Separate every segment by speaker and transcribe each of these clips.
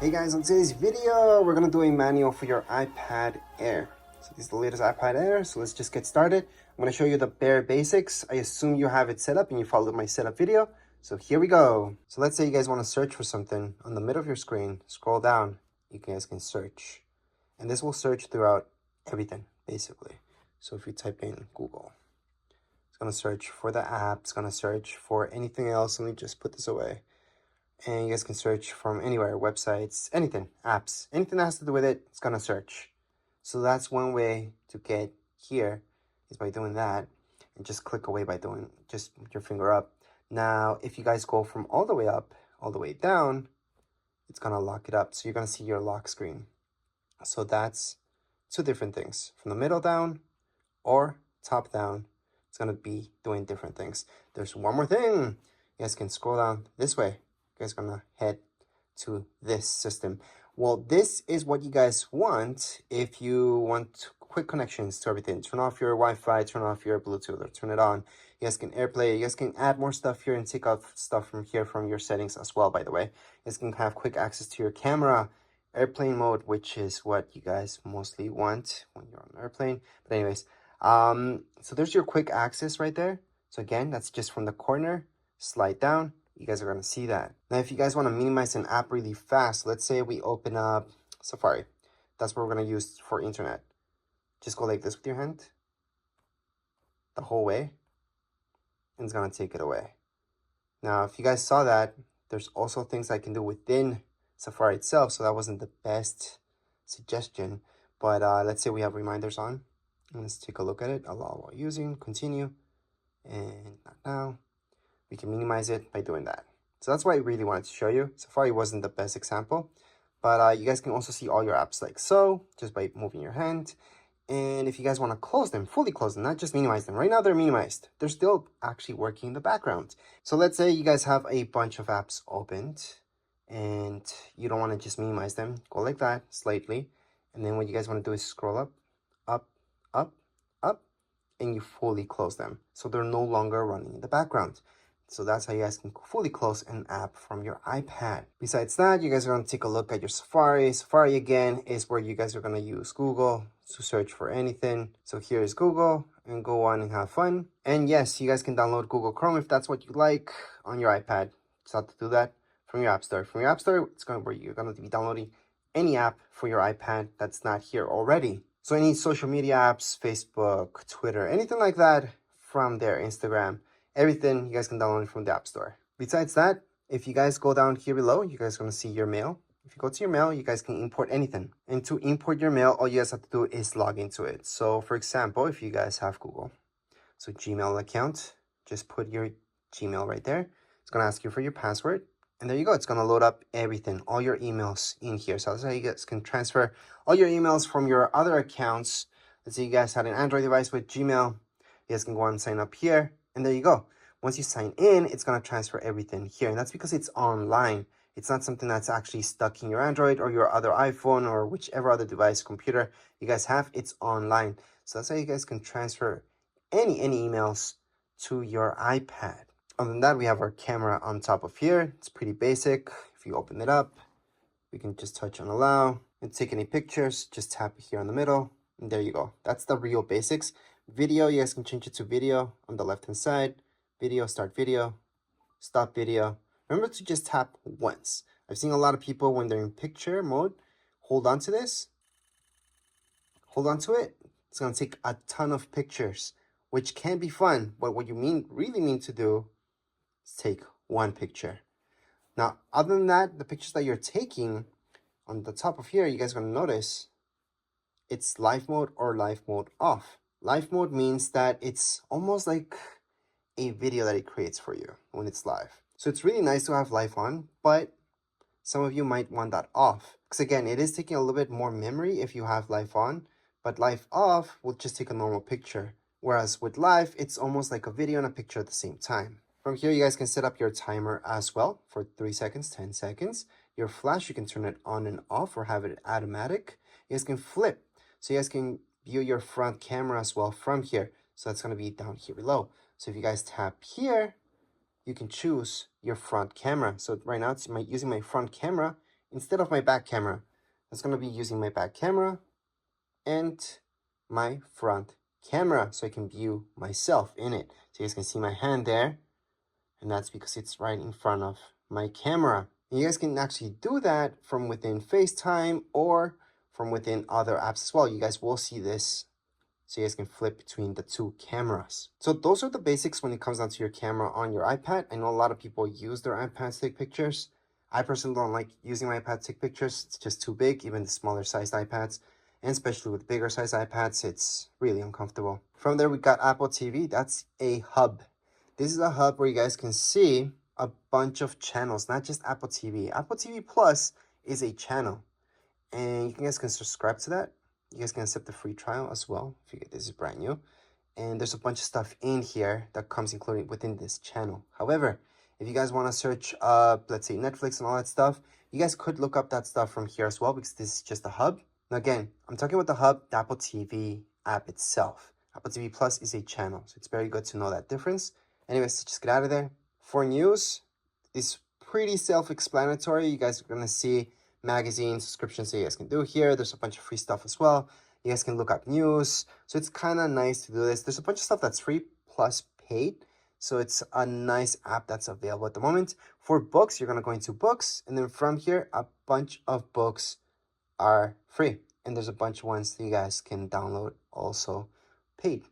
Speaker 1: Hey guys, on today's video, we're gonna do a manual for your iPad Air. So this is the latest iPad Air, so let's just get started. I'm gonna show you the bare basics. I assume you have it set up and you followed my setup video. So here we go. So let's say you guys wanna search for something. On the middle of your screen, scroll down, you guys can search. And this will search throughout everything, basically. So if you type in Google, it's gonna search for the app, it's gonna search for anything else. Let me just put this away. And you guys can search from anywhere, websites, anything, apps, anything that has to do with it, it's gonna search. So that's one way to get here is by doing that, and just click away by doing just your finger up. Now, if you guys go from all the way up, all the way down, it's gonna lock it up. So you're gonna see your lock screen. So that's two different things, from the middle down or top down. It's gonna be doing different things. There's one more thing. You guys can scroll down this way. You guys are gonna head to this system. Well, this is what you guys want if you want quick connections to everything. Turn off your Wi-Fi, turn off your Bluetooth, or turn it on. You guys can AirPlay. You guys can add more stuff here and take off stuff from here from your settings as well, by the way. You guys can have quick access to your camera, airplane mode, which is what you guys mostly want when you're on an airplane. But anyways, so there's your quick access right there. So again, that's just from the corner, slide down. You guys are going to see that. Now, if you guys want to minimize an app really fast, let's say we open up Safari. That's what we're going to use for internet. Just go like this with your hand the whole way, and it's going to take it away. Now, if you guys saw that, there's also things I can do within Safari itself, so that wasn't the best suggestion. But let's say we have reminders on. Let's take a look at it. Allow while using, continue, and not now. We can minimize it by doing that. So that's why I really wanted to show you. Safari wasn't the best example, but you guys can also see all your apps like so, just by moving your hand. And if you guys want to close them, fully close them, not just minimize them. Right now they're minimized. They're still actually working in the background. So let's say you guys have a bunch of apps opened and you don't want to just minimize them. Go like that, slightly. And then what you guys want to do is scroll up, up, up, up, and you fully close them. So they're no longer running in the background. So that's how you guys can fully close an app from your iPad. Besides that, you guys are going to take a look at your Safari. Safari, again, is where you guys are going to use Google to search for anything. So here is Google, and go on and have fun. And yes, you guys can download Google Chrome if that's what you like on your iPad. It's how to do that from your App Store. From your App Store, it's going to where you're going to be downloading any app for your iPad that's not here already. So any social media apps, Facebook, Twitter, anything like that from there, Instagram, everything you guys can download it from the App Store. Besides that, if you guys go down here below, you guys are going to see your mail. If you go to your mail, you guys can import anything. And to import your mail, all you guys have to do is log into it. So for example, if you guys have Google, so Gmail account, just put your Gmail right there. It's going to ask you for your password. And there you go. It's going to load up everything, all your emails in here. So that's how you guys can transfer all your emails from your other accounts. Let's say you guys had an Android device with Gmail. You guys can go and sign up here. And there you go. Once you sign in, it's going to transfer everything here. And that's because it's online. It's not something that's actually stuck in your Android or your other iPhone or whichever other device, computer you guys have. It's online. So that's how you guys can transfer any emails to your iPad. Other than that, we have our camera on top of here. It's pretty basic. If you open it up, we can just touch on allow and take any pictures. Just tap here in the middle. And there you go. That's the real basics. Video, you guys can change it to video on the left hand side. Video, start video, stop video. Remember to just tap once. I've seen a lot of people when they're in picture mode, hold on to this, hold on to it. It's going to take a ton of pictures, which can be fun. But what you really mean to do is take one picture. Now, other than that, the pictures that you're taking on the top of here, you guys are going to notice it's live mode or live mode off. Live mode means that it's almost like a video that it creates for you when it's live. So it's really nice to have live on, but some of you might want that off. Because again, it is taking a little bit more memory if you have live on, but live off will just take a normal picture. Whereas with live, it's almost like a video and a picture at the same time. From here, you guys can set up your timer as well for 3 seconds, 10 seconds. Your flash, you can turn it on and off or have it automatic. You guys can flip. So you guys can view your front camera as well from here. So that's going to be down here below. So if you guys tap here, you can choose your front camera. So right now it's using my front camera instead of my back camera. It's going to be using my back camera and my front camera so I can view myself in it. So you guys can see my hand there, and that's because it's right in front of my camera. And you guys can actually do that from within FaceTime or from within other apps as well. You guys will see this, so you guys can flip between the two cameras. So those are the basics when it comes down to your camera on your iPad. I know a lot of people use their iPad to take pictures. I personally don't like using my iPad to take pictures. It's just too big, even the smaller sized iPads. And especially with bigger sized iPads, it's really uncomfortable. From there, we got Apple TV. That's a hub. This is a hub where you guys can see a bunch of channels, not just Apple TV. Apple TV Plus is a channel, and you guys can subscribe to that. You guys can accept the free trial as well if you get this is brand new. And there's a bunch of stuff in here that comes included within this channel. However, if you guys want to search up, let's say, Netflix and all that stuff, you guys could look up that stuff from here as well, because this is just a hub. Now again, I'm talking about the hub, the Apple TV app itself. Apple TV Plus is a channel, so it's very good to know that difference. Anyways, just get out of there. For news, it's pretty self-explanatory. You guys are going to see magazine subscriptions that you guys can do here. There's a bunch of free stuff as well. You guys can look up news. So it's kind of nice to do this. There's a bunch of stuff that's free plus paid. So it's a nice app that's available at the moment. For books, you're going to go into books. And then from here, a bunch of books are free. And there's a bunch of ones that you guys can download also paid.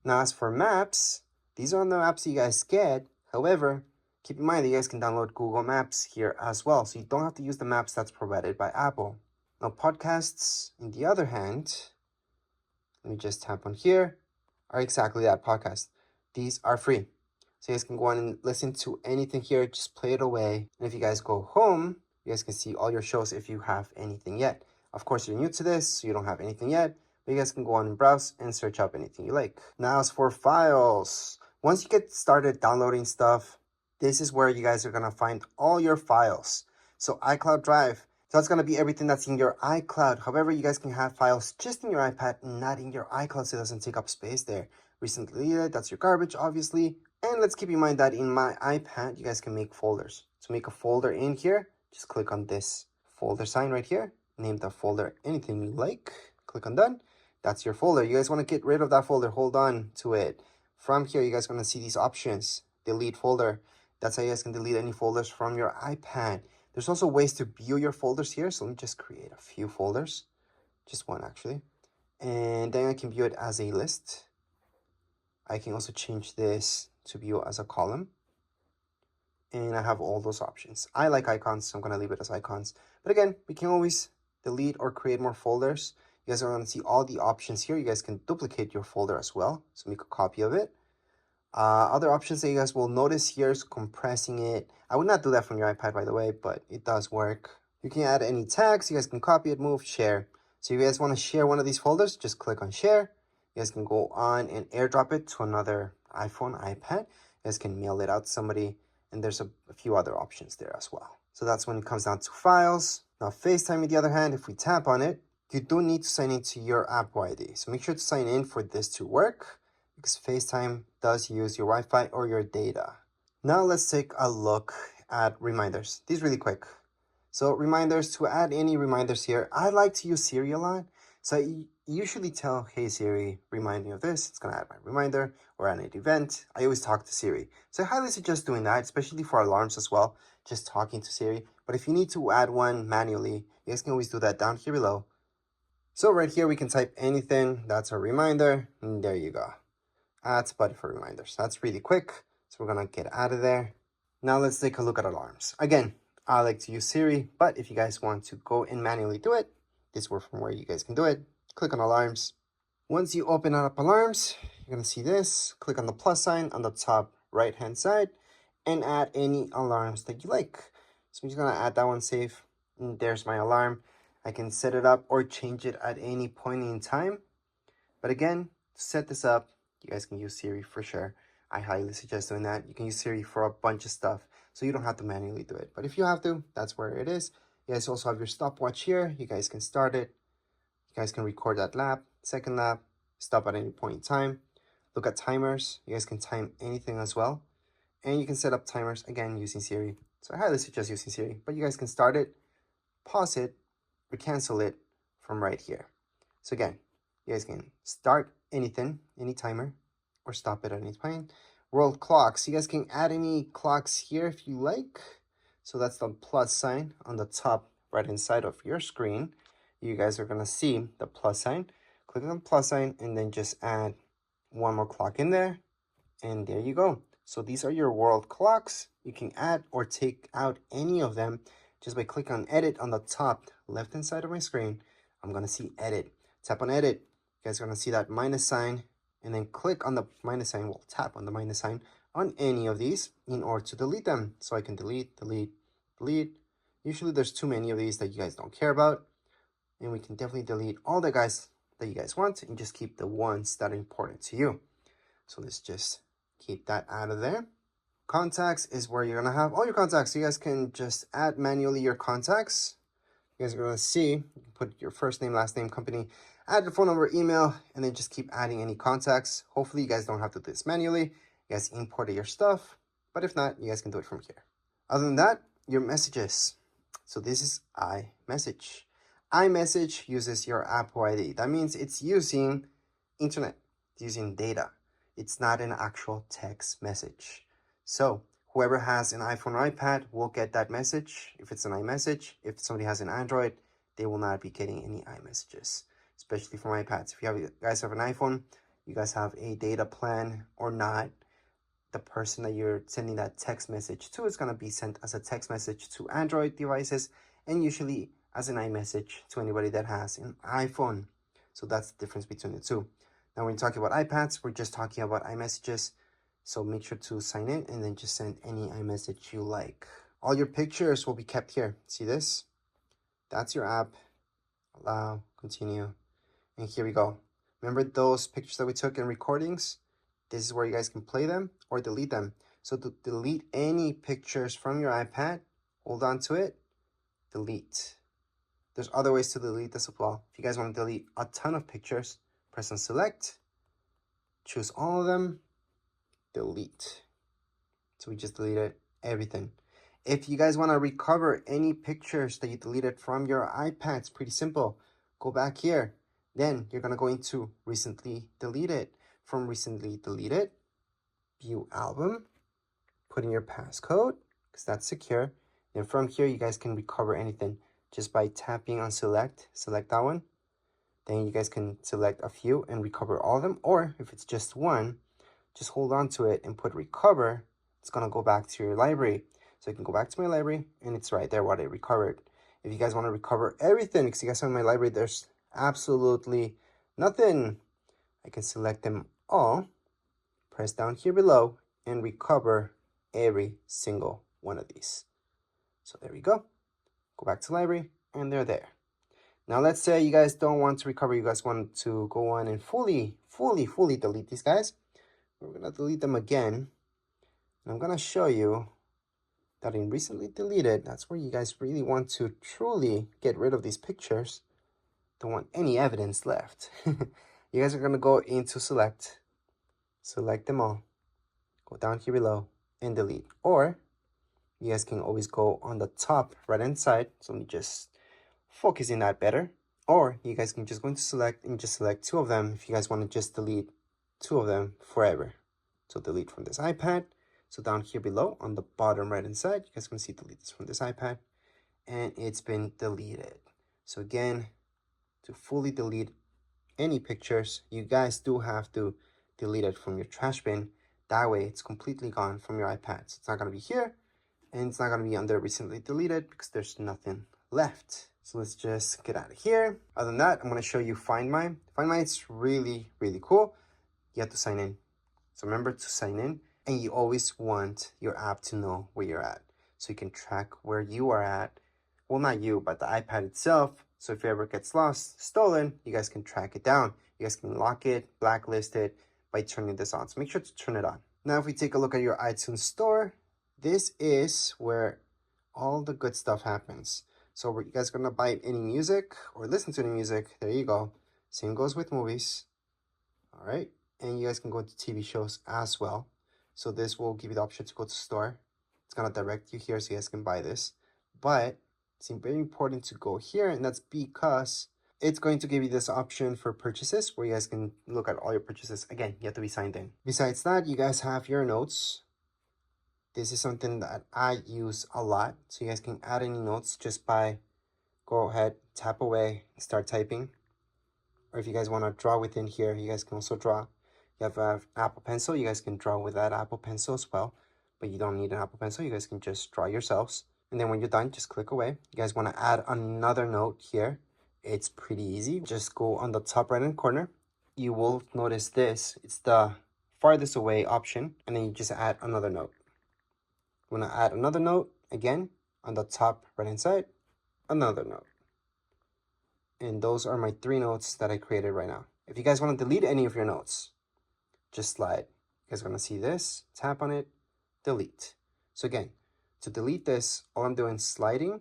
Speaker 1: Now, as for maps, these are the maps you guys get. However, keep in mind that you guys can download Google Maps here as well. So you don't have to use the maps that's provided by Apple. Now, podcasts, on the other hand, let me just tap on here, are exactly that, podcast. These are free. So you guys can go on and listen to anything here, just play it away. And if you guys go home, you guys can see all your shows if you have anything yet. Of course, you're new to this, so you don't have anything yet, but you guys can go on and browse and search up anything you like. Now, as for files, once you get started downloading stuff, this is where you guys are going to find all your files. So iCloud Drive, so that's going to be everything that's in your iCloud. However, you guys can have files just in your iPad, not in your iCloud, so it doesn't take up space there. Recently deleted, that's your garbage, obviously. And let's keep in mind that in my iPad, you guys can make folders. To make a folder in here, just click on this folder sign right here. Name the folder anything you like. Click on done. That's your folder. You guys want to get rid of that folder, hold on to it. From here, you guys are going to see these options. Delete folder. That's how you guys can delete any folders from your iPad. There's also ways to view your folders here. So let me just create a few folders. Just one, actually. And then I can view it as a list. I can also change this to view as a column. And I have all those options. I like icons, so I'm going to leave it as icons. But again, we can always delete or create more folders. You guys are going to see all the options here. You guys can duplicate your folder as well. So make a copy of it. Other options that you guys will notice here is compressing it. I would not do that from your iPad, by the way, but it does work. You can add any tags. You guys can copy it, move, share. So if you guys want to share one of these folders, just click on share. You guys can go on and airdrop it to another iPhone, iPad. You guys can mail it out to somebody. And there's a few other options there as well. So that's when it comes down to files. Now, FaceTime, on the other hand, if we tap on it, you do need to sign into your Apple ID. So make sure to sign in for this to work, because FaceTime does use your Wi-Fi or your data. Now let's take a look at reminders. These really quick. So reminders, to add any reminders here, I like to use Siri a lot. So I usually tell, hey Siri, remind me of this. It's gonna add my reminder, or at an event. I always talk to Siri. So I highly suggest doing that, especially for alarms as well, just talking to Siri. But if you need to add one manually, you guys can always do that down here below. So right here, we can type anything. That's a reminder, and there you go. Add Spotify for reminders. That's really quick. So we're gonna get out of there. Now let's take a look at alarms. Again, I like to use Siri, but if you guys want to go and manually do it, this is from where you guys can do it. Click on alarms. Once you open up alarms, you're gonna see this. Click on the plus sign on the top right hand side and add any alarms that you like. So I'm just gonna add that one, save. And there's my alarm. I can set it up or change it at any point in time. But again, to set this up, you guys can use Siri for sure. I highly suggest doing that. You can use Siri for a bunch of stuff, so you don't have to manually do it. But if you have to, that's where it is. You guys also have your stopwatch here. You guys can start it. You guys can record that lap, second lap, stop at any point in time. Look at timers. You guys can time anything as well. And you can set up timers, again, using Siri. So I highly suggest using Siri, but you guys can start it. pause it or cancel it from right here. So again, you guys can start anything, any timer, or stop it at any point. World clocks, you guys can add any clocks here if you like. So that's the plus sign on the top right hand side of your screen. You guys are gonna see the plus sign. Click on the plus sign and then just add one more clock in there. And there you go. So these are your world clocks. You can add or take out any of them just by clicking on edit on the top left hand side of my screen. I'm gonna see edit. Tap on edit. You guys are gonna see that minus sign, and then click on the minus sign. Well, tap on the minus sign on any of these in order to delete them. So I can delete, delete, delete. Usually there's too many of these that you guys don't care about. And we can definitely delete all the guys that you guys want and just keep the ones that are important to you. So let's just keep that out of there. Contacts is where you're gonna have all your contacts. You guys can just add manually your contacts. You guys are gonna see, you can put your first name, last name, company, add your phone number, email, and then just keep adding any contacts. Hopefully you guys don't have to do this manually. You guys imported your stuff, but if not, you guys can do it from here. Other than that, your messages. So this is iMessage. iMessage uses your Apple ID. That means it's using internet, it's using data. It's not an actual text message. So whoever has an iPhone or iPad will get that message if it's an iMessage. If somebody has an Android, they will not be getting any iMessages, especially from iPads. If you guys have an iPhone, you guys have a data plan or not, the person that you're sending that text message to is going to be sent as a text message to Android devices and usually as an iMessage to anybody that has an iPhone. So that's the difference between the two. Now, when we're talking about iPads, we're just talking about iMessages. So make sure to sign in and then just send any iMessage you like. All your pictures will be kept here. See this? That's your app. Allow, continue. And here we go. Remember those pictures that we took in recordings? This is where you guys can play them or delete them. So to delete any pictures from your iPad, hold on to it, delete. There's other ways to delete this as well. If you guys want to delete a ton of pictures, press on select, choose all of them, delete. So we just deleted everything. If you guys want to recover any pictures that you deleted from your iPad, it's pretty simple. Go back here. Then you're going to go into recently deleted. From recently deleted, view album, put in your passcode because that's secure. And from here, you guys can recover anything just by tapping on select that one. Then you guys can select a few and recover all of them. Or if it's just one, just hold on to it and put recover. It's going to go back to your library. So you can go back to my library and it's right there what I recovered. If you guys want to recover everything, because you guys have in my library, there's absolutely nothing. I can select them all, press down here below, and recover every single one of these. So there we go. Go back to library, and they're there. Now let's say you guys don't want to recover, you guys want to go on and fully delete these guys. We're gonna delete them again. And I'm gonna show you that in recently deleted, that's where you guys really want to truly get rid of these pictures. Don't want any evidence left. You guys are gonna go into select them all, go down here below and delete. Or you guys can always go on the top right hand side. So let me just focus in that better. Or you guys can just go into select and just select two of them if you guys want to just delete two of them forever. So delete from this iPad. So down here below on the bottom right hand side, you guys can see delete this from this iPad, and it's been deleted. So again, to fully delete any pictures, you guys do have to delete it from your trash bin. That way it's completely gone from your iPad. So it's not going to be here and it's not going to be under recently deleted because there's nothing left. So let's just get out of here. Other than that, I'm going to show you Find My. Find My, it's really cool. You have to sign in. So remember to sign in, and you always want your app to know where you're at so you can track where you are at. Well, not you, but the iPad itself. So if it ever gets lost, stolen, you guys can track it down. You guys can lock it, blacklist it by turning this on. So make sure to turn it on. Now, if we take a look at your iTunes store, this is where all the good stuff happens. So you guys are going to buy any music or listen to any music. There you go. Same goes with movies. All right. And you guys can go to TV shows as well. So this will give you the option to go to store. It's going to direct you here so you guys can buy this. But it's very important to go here, and that's because it's going to give you this option for purchases where you guys can look at all your purchases. Again, you have to be signed in. Besides that, you guys have your notes. This is something that I use a lot. So you guys can add any notes just by go ahead, tap away, start typing. Or if you guys want to draw within here, you guys can also draw. You have an Apple Pencil. You guys can draw with that Apple Pencil as well. But you don't need an Apple Pencil. You guys can just draw yourselves. And then when you're done, just click away. You guys want to add another note here. It's pretty easy. Just go on the top right hand corner. You will notice this. It's the farthest away option. And then you just add another note. I'm going to add another note again on the top right hand side, another note. And those are my 3 notes that I created right now. If you guys want to delete any of your notes, just slide. You guys are going to see this, tap on it, delete. So again, to delete this, all I'm doing is sliding.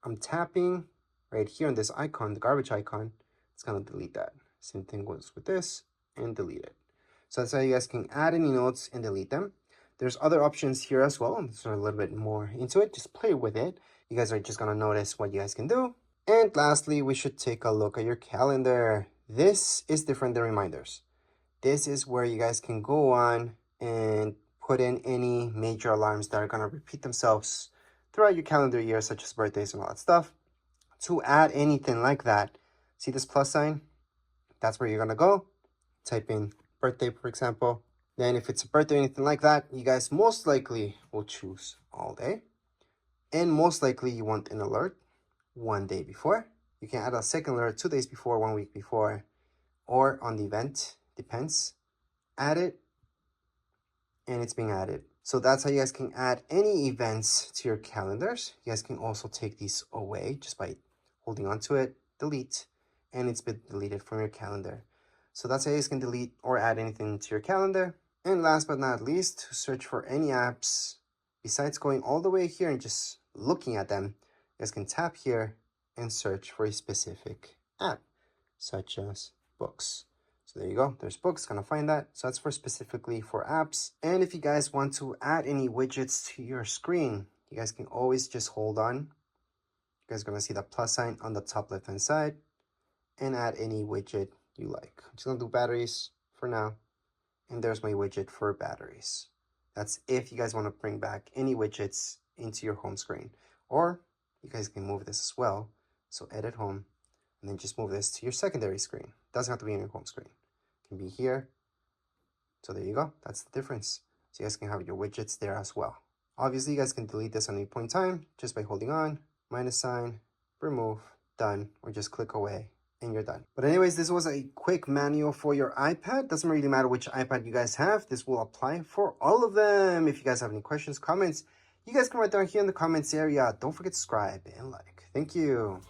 Speaker 1: I'm tapping right here on this icon, the garbage icon. It's going to delete that. Same thing goes with this and delete it. So that's how you guys can add any notes and delete them. There's other options here as well. I'm just a little bit more into it. Just play with it. You guys are just going to notice what you guys can do. And lastly, we should take a look at your calendar. This is different than reminders. This is where you guys can go on and put in any major alarms that are going to repeat themselves throughout your calendar year, such as birthdays and all that stuff. To add anything like that, see this plus sign? That's where you're going to go. Type in birthday, for example. Then if it's a birthday or anything like that, you guys most likely will choose all day. And most likely you want an alert 1 day before. You can add a second alert 2 days before, 1 week before, or on the event, depends. Add it, and it's being added. So that's how you guys can add any events to your calendars. You guys can also take these away just by holding onto it, delete, and it's been deleted from your calendar. So that's how you guys can delete or add anything to your calendar. And last but not least, to search for any apps, besides going all the way here and just looking at them, you guys can tap here and search for a specific app, such as books. So there you go, there's books, gonna find that. So that's for specifically for apps. And if you guys want to add any widgets to your screen, you guys can always just hold on. You guys are gonna see the plus sign on the top left hand side and add any widget you like. I'm just gonna do batteries for now. And there's my widget for batteries. That's if you guys want to bring back any widgets into your home screen. Or you guys can move this as well. So edit home, and then just move this to your secondary screen. Doesn't have to be in your home screen. It can be here. So there you go. That's the difference. So you guys can have your widgets there as well. Obviously, you guys can delete this on any point in time just by holding on, minus sign, remove, done, or just click away. And you're done. But anyways, this was a quick manual for your iPad. Doesn't really matter which iPad you guys have. This will apply for all of them. If you guys have any questions, comments, you guys can write down here in the comments area. Don't forget to subscribe and like. Thank you.